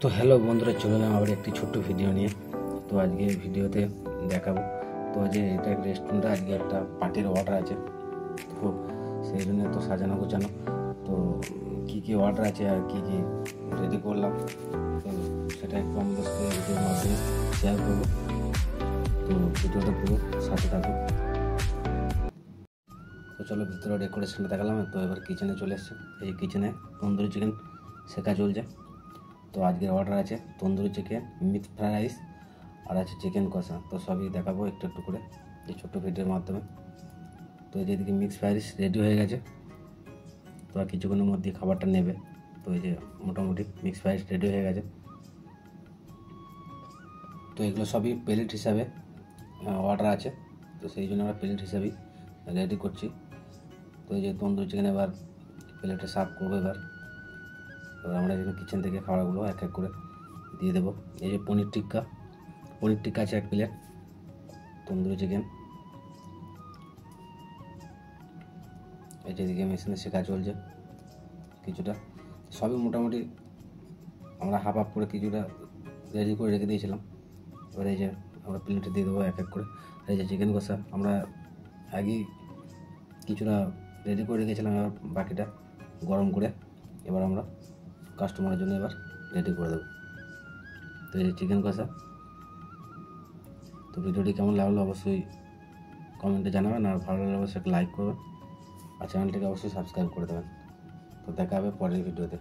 তো হ্যালো বন্ধুরা, চলে এলাম আবার একটি ছোট্ট ভিডিও নিয়ে। তো আজকে ভিডিওতে দেখাবো তো আজকে এটা রেস্টুরেন্টে আজকে একটা পার্টির অর্ডার আছে। তো সেই জন্য তো সাজানো গোছানো, তো কী কী অর্ডার আছে আর কী কী রেডি করলাম, তো সেটা একটু আমাদের সাথে ভিডিওর মাধ্যমে শেয়ার করবো। তো ভিডিওটা পুরো সাথে থাকুন। তো চলো ভিতরে ডেকোরেশনটা দেখালাম। তো এবার কিচেনে চলে এসছে। এই কিচেনে তন্দুরি চিকেন শেখা চলছে। তো আজকের অর্ডার আছে tandoori chicken, mix fried rice আর আছে চিকেন কষা। তো সবই দেখাবো একটু একটু করে এই ছোট্ট ভিডিওর মাধ্যমে। তো যেদিকে মিক্স ফ্রাইড রাইস রেডি হয়ে গেছে, তো আর কিছুক্ষণের মধ্যে খাবারটা নেবে। তো এই যে মোটামুটি মিক্স ফ্রাইড রাইস রেডি হয়ে গেছে। তো এগুলো সবই প্লেট হিসাবে অর্ডার আছে, তো সেই জন্য আমরা প্লেট হিসাবেই রেডি করছি। তো এই যে তন্দুরি চিকেন এবার প্লেটে সার্ভ করবো। এবার আমরা এখানে কিচেন থেকে খাবারগুলো এক এক করে দিয়ে দেবো। এই যে পনির টিক্কা আছে এক প্লেট, তন্দুরি চিকেন, এই যেদিকে মেশিনে শেখা চলছে কিছুটা, সবই মোটামুটি আমরা হাফ হাফ করে কিছুটা রেডি করে রেখে দিয়েছিলাম। এবার এই যে আমরা প্লেটে দিয়ে দেবো এক এক করে। এই যে চিকেন কষা আমরা আগেই কিছুটা রেডি করে রেখেছিলাম, এবার বাকিটা গরম করে এবার আমরা কাস্টমারের জন্য এবার রেডি করে দেবো। তো এই যে চিকেন কষা। তো ভিডিওটি কেমন লাগলো অবশ্যই কমেন্টে জানাবেন, আর ভালো লাগলে অবশ্যই একটা লাইক করবেন, আর চ্যানেলটিকে অবশ্যই সাবস্ক্রাইব করে দেবেন। তো দেখা হবে পরের ভিডিওতে।